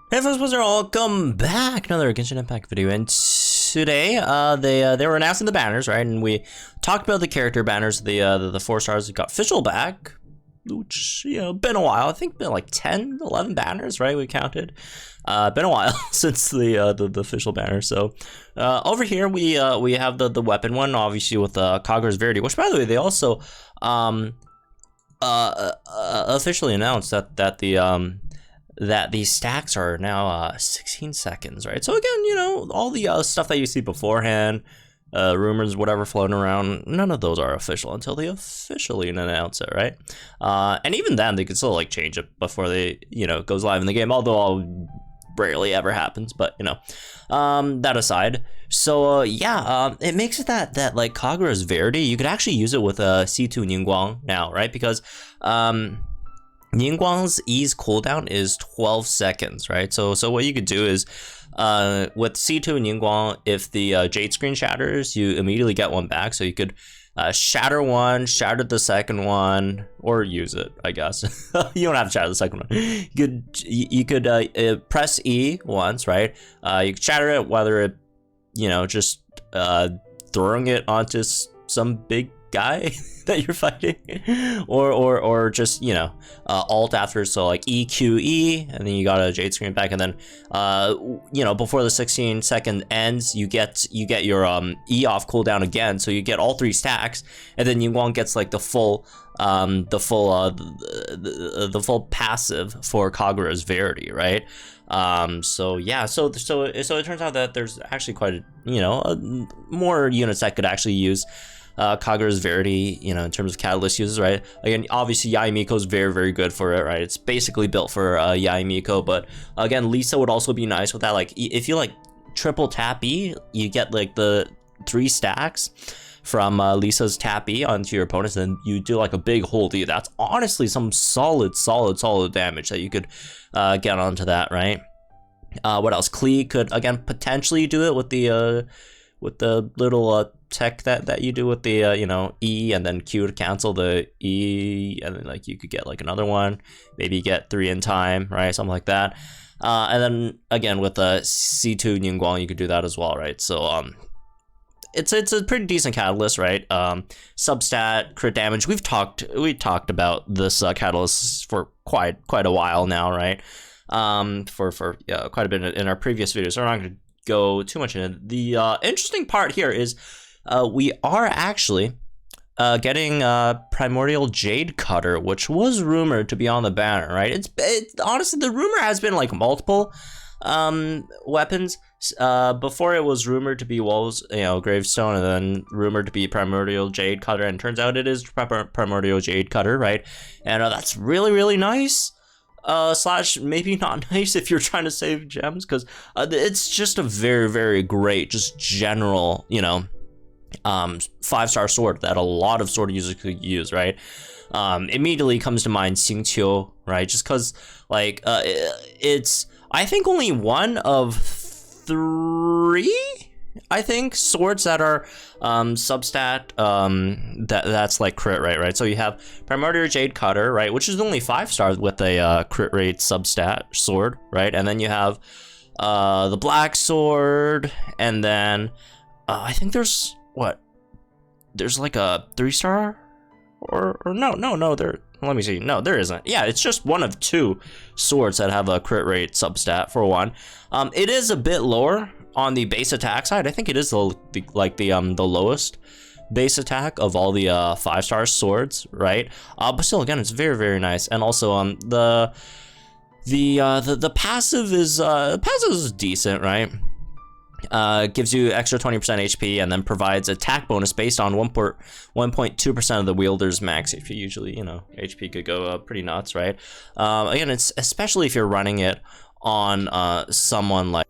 Hey folks, welcome back. Another Genshin Impact video, and today they were announcing the banners, right? And we talked about the character banners, the 4 stars that got official back, which, you know, been a while. I think been like 10, 11 banners, right? We counted. Been a while since the official banner. So over here we have the weapon one, obviously with Kagura Verity, which, by the way, they also officially announced that these stacks are now 16 seconds, right? So again, you know, all the stuff that you see beforehand, rumors, whatever floating around, none of those are official until they officially announce it, right? And even then, they could still like change it before they, you know, goes live in the game, although rarely ever happens, but you know, that aside. So yeah, it makes it that like Kagura's Verity, you could actually use it with C2 Ningguang now, right? Because Ningguang's E's cooldown is 12 seconds, right? So what you could do is, with C2 Ningguang, if the Jade screen shatters, you immediately get one back. So you could shatter one, shatter the second one, or use it, I guess. You don't have to shatter the second one. You could press E once, right? You could shatter it, whether it, you know, just throwing it onto some big guy that you're fighting, or just, you know, alt after, so like EQE, and then you got a Jade screen back, and then you know, before the 16-second ends, you get your E off cooldown again, so you get all 3 stacks, and then Ningguang gets like the full passive for Kagura's Verity, right? So yeah, so it turns out that there's actually quite a, you know, more units that could actually use Kagura's Verity, you know, in terms of catalyst uses, right? Again, obviously Yae Miko is very, very good for it, right? It's basically built for Yae Miko, but again, Lisa would also be nice with that. Like, if you like triple tap E, you get like the 3 stacks from Lisa's tap E onto your opponents, and you do like a big hold E. That's honestly some solid damage that you could get onto that, right? What else? Klee could, again, potentially do it with the little tech that you do with the you know, E and then Q to cancel the E, and then like you could get like another one, maybe get 3 in time, right? Something like that. And then again with the C2 Ningguang, you could do that as well, right? So it's a pretty decent catalyst, right? Substat, crit damage. We talked about this catalyst for quite a while now, right? For quite a bit in our previous videos. So we're not going to go too much in it. The interesting part here is we are actually getting Primordial Jade Cutter, which was rumored to be on the banner, right? It's honestly, the rumor has been like multiple weapons. Before it was rumored to be Wolves, you know, Gravestone, and then rumored to be Primordial Jade Cutter, and turns out it is Primordial Jade Cutter, right? And that's really nice. Slash maybe not nice if you're trying to save gems, because it's just a very great, just general, you know, 5-star sword that a lot of sword users could use, right? Immediately comes to mind Xingqiu, right? Just because like it's, I think, only one of 3, I think, swords that are substat that's like crit rate, right? So you have Primordial Jade Cutter, right, which is only 5 stars with a crit rate substat sword, right? And then you have the black sword, and then I think there's like a 3-star, or no there. Let me see. No, there isn't. Yeah, it's just one of 2 swords that have a crit rate substat for 1. It is a bit lower on the base attack side. I think it is the lowest base attack of all the 5-star swords, right? But still, again, it's very nice. And also the passive is decent, right? Gives you extra 20% HP, and then provides attack bonus based on 1.2% of the wielder's max HP. Usually, you know, HP could go pretty nuts, right? Again, it's especially if you're running it on someone like,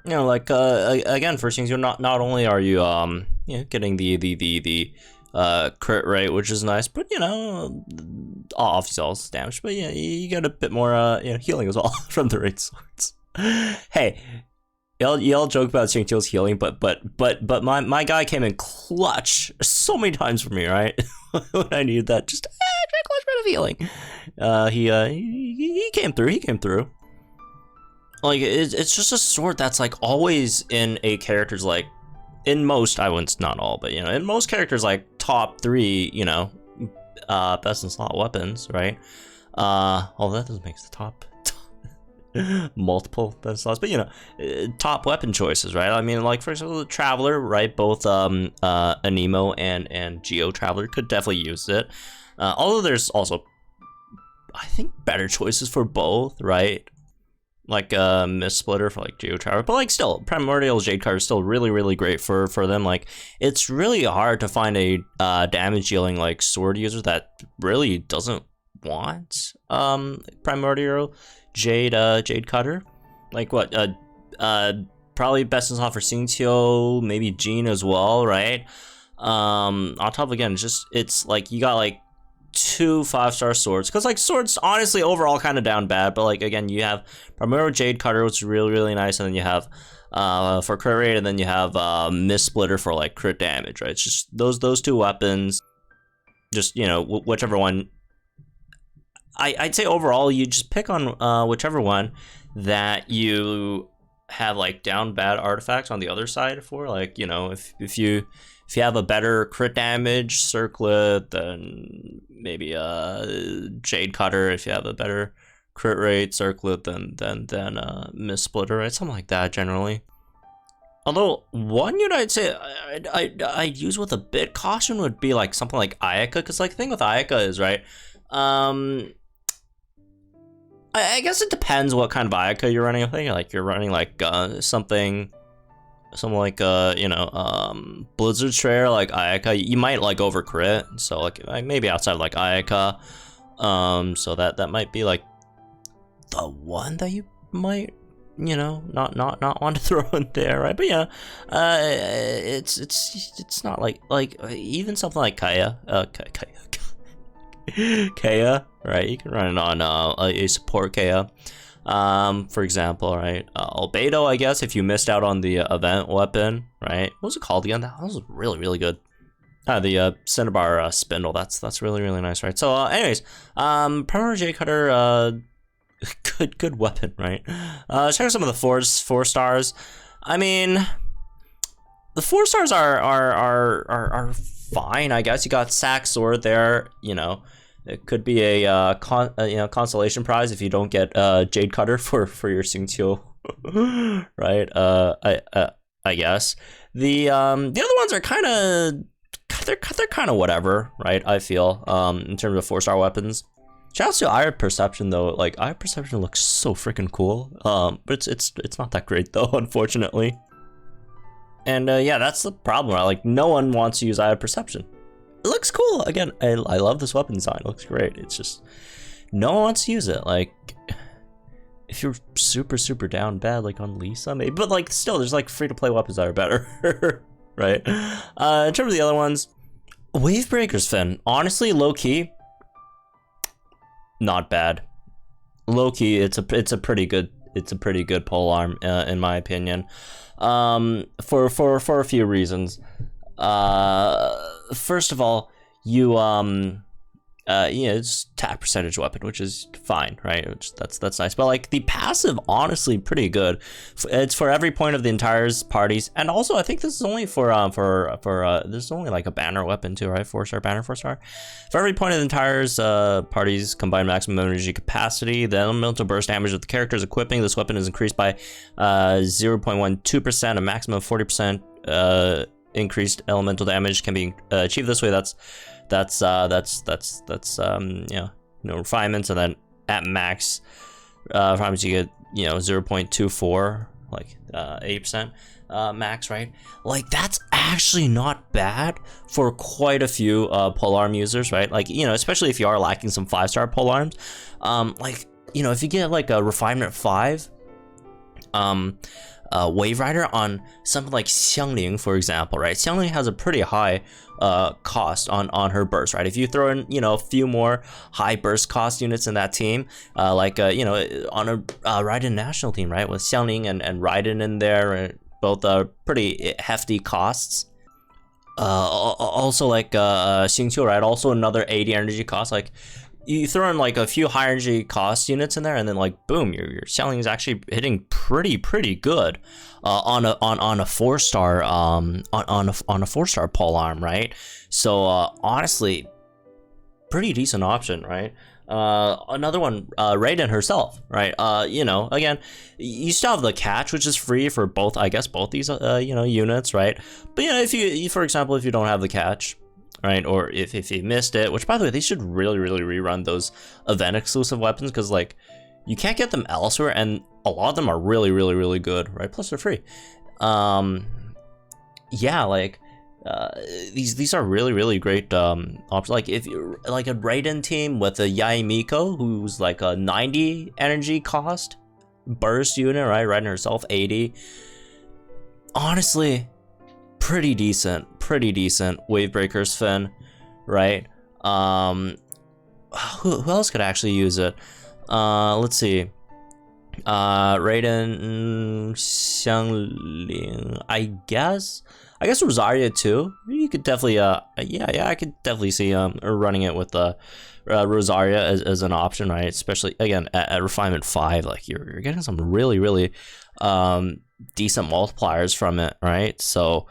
you know, like again, first things, you're not only are you you know, getting the crit rate, which is nice, but you know, obviously all damage, but yeah, you get a bit more you know, healing as well from the raid swords. Hey, y'all joke about Xingqiu's healing, but my guy came in clutch so many times for me, right? When I needed that just extra clutch bit of healing. He came through. like it's just a sword that's like always in a character's like, in most, I wouldn't, not all, but you know, in most characters like top 3, you know, best in slot weapons, right? Oh, that doesn't make the top multiple best slots, but you know, top weapon choices, right? I mean, like for example, the Traveler, right? Both Anemo and Geo Traveler could definitely use it. Although there's also, I think, better choices for both, right? Like Mist Splitter for like Geo Traveler, but like still, Primordial Jade card is still really great for them. Like it's really hard to find a damage dealing like sword user that really doesn't want Primordial Jade Cutter. Like what probably best in slot for Xingqiu, maybe Jean as well, right? On top of, again, it's like you got like 2 5-star swords, because like swords honestly overall kind of down bad, but like again you have Primordial Jade Cutter, which is really nice, and then you have for crit rate, and then you have Mist Splitter for like crit damage, right? It's just those 2 weapons, just, you know, whichever one. I'd say overall you just pick on whichever one that you have like down bad artifacts on the other side for. Like, you know, if you have a better crit damage circlet, then maybe Jade Cutter. If you have a better crit rate circlet, then Mist Splitter, right? Something like that generally. Although one unit I'd say I'd use with a bit caution would be like something like Ayaka, because like the thing with Ayaka is, right, I guess it depends what kind of Ayaka you're running. I think like you're running like something like you know, Blizzard Strayer like Ayaka, you might like over crit, so like maybe outside of like Ayaka, so that might be like the one that you might, you know, not want to throw in there, right? But yeah, it's not like even something like Kaya, Kaya, right? You can run it on a support Kaya, for example, right? Albedo, I guess, if you missed out on the event weapon, right? What was it called again? That was really good. The Cinnabar spindle. That's really nice, right? So, anyways, Primordial Jade Cutter, good weapon, right? Check out some of the 4 stars. I mean, the 4 stars are fine, I guess. You got Sack Sword there, you know. It could be a you know, consolation prize if you don't get Jade Cutter for your Xingqiu, right? I guess the other ones are kind of they're kind of whatever, right? I feel in terms of 4-star weapons. Shouts to Eye of Perception though. Like Eye of Perception looks so freaking cool. But it's not that great though, unfortunately. And yeah, that's the problem, right? Like no one wants to use Eye of Perception. It looks cool. Again, I love this weapon design. It looks great. It's just no one wants to use it. Like if you're super down bad, like on Lisa, maybe, but like still, there's like free-to-play weapons that are better, right? In terms of the other ones, Wavebreaker's Fin, honestly, low key, not bad. Low key, it's a pretty good pole arm, in my opinion. For a few reasons. First of all, you yeah, it's attack percentage weapon, which is fine, right? That's nice. But like the passive, honestly, pretty good. It's for every point of the entire parties, and also I think this is only for this is only like a banner weapon too, right? 4-star banner, 4-star. For every point of the entire parties combined maximum energy capacity, the elemental burst damage of the character's equipping this weapon is increased by 0.12%. A maximum of 40% increased elemental damage can be achieved this way. That's you know, refinements, and then at max refinements you get, you know, 0.24, like 8% max, right? Like that's actually not bad for quite a few polearm users, right? Like, you know, especially if you are lacking some 5-star polearms, like, you know, if you get like a refinement 5 Wave Rider on something like Xiangling, for example, right? Xiangling has a pretty high cost on her burst, right? If you throw in, you know, a few more high burst cost units in that team, like you know, on a Raiden national team, right, with Xiangling and Raiden in there, both pretty hefty costs. Also like Xingqiu, right, also another 80 energy cost. Like you throw in like a few high energy cost units in there, and then like boom, your selling is actually hitting pretty good on a 4-star on a 4-star pole arm, right? So honestly, pretty decent option, right? Another one, Raiden herself, right? You know, again, you still have the catch, which is free for both, I guess, both these you know, units, right? But you know, if you for example, if you don't have the catch, right, or if you missed it, which by the way, they should really rerun those event exclusive weapons, because like you can't get them elsewhere, and a lot of them are really good, right? Plus they're free. Yeah, like these are really great options. Like if you're like a Raiden team with a Yaimiko, who's like a 90 energy cost burst unit, right? Raiden herself 80. Honestly, pretty decent Wavebreaker's Finn, right? Who else could actually use it? Let's see. Raiden, Xiangling, I guess Rosaria too. You could definitely yeah, I could definitely see running it with Rosaria as an option, right? Especially again at refinement 5, like you're getting some really decent multipliers from it, right? So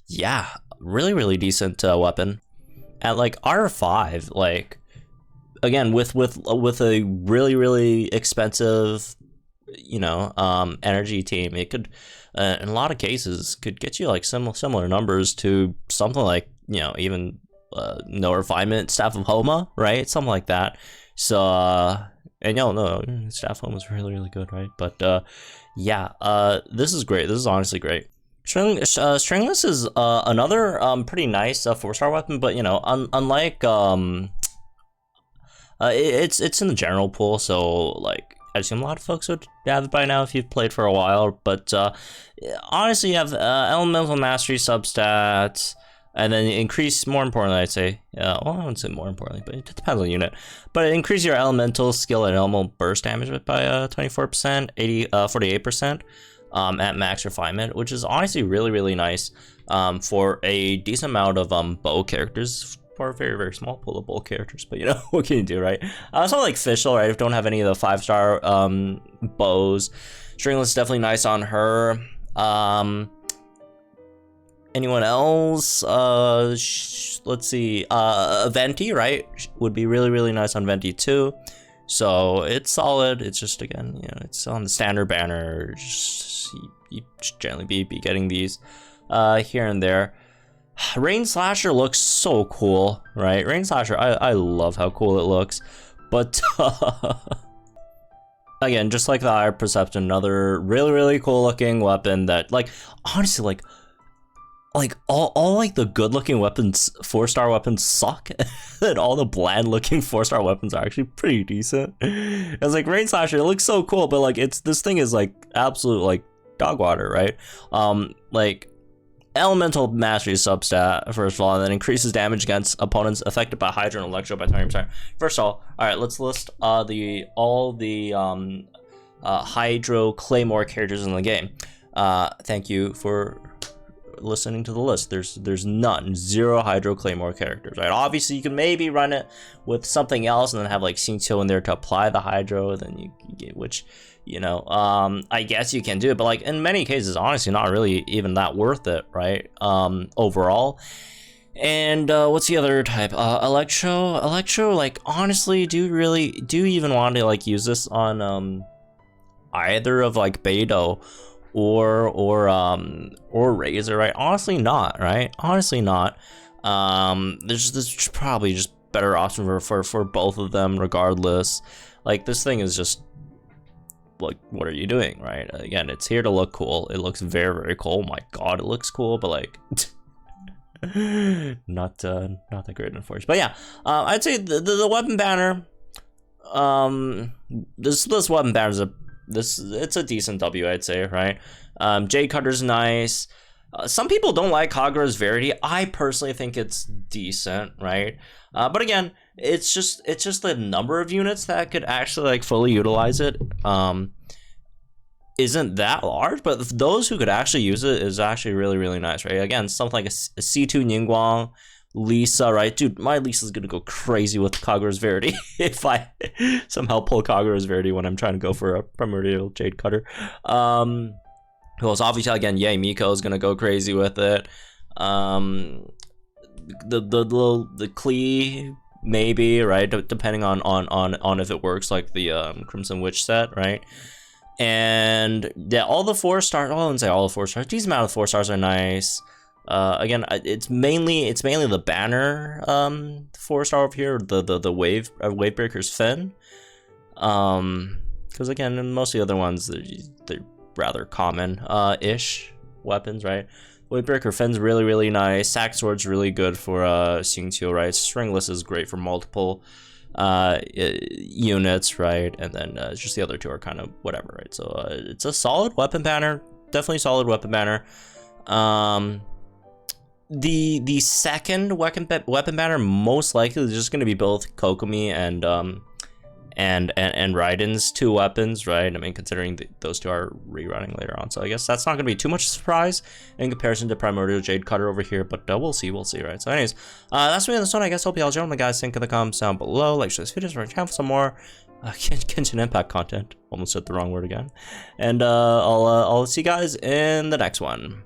yeah, really decent weapon at like R5. Like again, with a really expensive, you know, energy team, it could in a lot of cases could get you like similar numbers to something like, you know, even no refinement Staff of Homa, right? Something like that. So and no, Staff of Homa is really good, right? But yeah, this is great. This is honestly great. Stringless is another pretty nice 4-star weapon, but you know, unlike it's in the general pool, so like I assume a lot of folks would have it by now if you've played for a while. But honestly, you have elemental mastery substats, and then increase, more importantly, I'd say, well, I wouldn't say more importantly, but it depends on the unit. But increase your elemental skill and elemental burst damage by 24%, 48%. At max refinement, which is honestly really nice for a decent amount of bow characters, for a very small pool of bow characters. But you know, what can you do, right? Something like Fischl, right? If you don't have any of the 5-star bows, Stringless is definitely nice on her. Anyone else? Let's see. Venti, right? Would be really nice on Venti too. So it's solid. It's just, again, you know, it's on the standard banner. You should generally be getting these here and there. Rain Slasher looks so cool, right? Rain Slasher, I love how cool it looks. But again, just like the Eye of Perception, another really cool looking weapon that, like, honestly, like all like the good looking weapons, 4-star weapons suck, and all the bland looking 4-star weapons are actually pretty decent. It's like Rain Slasher, it looks so cool, but like this thing is like absolute like dog water, right? Like elemental mastery substat, first of all, and then increases damage against opponents affected by Hydro and Electro by 20%. First of all right, let's list all the Hydro Claymore characters in the game. Thank you for listening to the list. There's none, 0 Hydro Claymore characters, right? Obviously you can maybe run it with something else and then have like Xingqiu in there to apply the Hydro, then you get, which, you know, I guess you can do it, but like in many cases, honestly, not really even that worth it, right? Overall. And what's the other type? Electro, like honestly, do you even want to like use this on either of like Beidou or Razor, right? Honestly not, right? Honestly not. There's probably just better option for both of them regardless. Like this thing is just like, what are you doing, right? Again, it's here to look cool. It looks very cool. Oh my god, it looks cool, but like not that great, unfortunately. But yeah, I'd say the weapon banner, this weapon banner is it's a decent W, I'd say, right? Jade Cutter's nice. Some people don't like Kagura's Verity. I personally think it's decent, right? But again, it's just the number of units that could actually like fully utilize it isn't that large, but those who could actually use it is actually really nice, right? Again, something like a C2 Ningguang Lisa, right? Dude, my Lisa's gonna go crazy with Kagura's Verity if I somehow pull Kagura's Verity when I'm trying to go for a Primordial Jade cutter. Who else? Obviously, again, Yay Miko is gonna go crazy with it. The Klee, maybe, right? Depending on if it works, like the Crimson Witch set, right? And yeah, all the 4-star. Oh, I wouldn't say all the 4-stars. Decent amount of 4-stars are nice. Again, it's mainly the banner 4-star over here, the Wavebreaker's Fin. Because again, in most of the other ones, they're rather common ish weapons, right? Wavebreaker Fin's really nice. Sack Sword's really good for Xingqiu, right? Stringless is great for multiple units, right? And then just the other two are kind of whatever, right? So it's a solid weapon banner, definitely solid weapon banner. The second weapon banner most likely is just going to be both Kokomi and Raiden's 2 weapons, right? I mean, considering those 2 are rerunning later on, so I guess that's not going to be too much surprise in comparison to Primordial Jade Cutter over here, but we'll see, right? So anyways, that's me on this one, I guess. Hope you all enjoyed. My guys, think in the comments down below, like, share this video, subscribe to the channel for some more Genshin Impact content. Almost said the wrong word again. And I'll see you guys in the next one.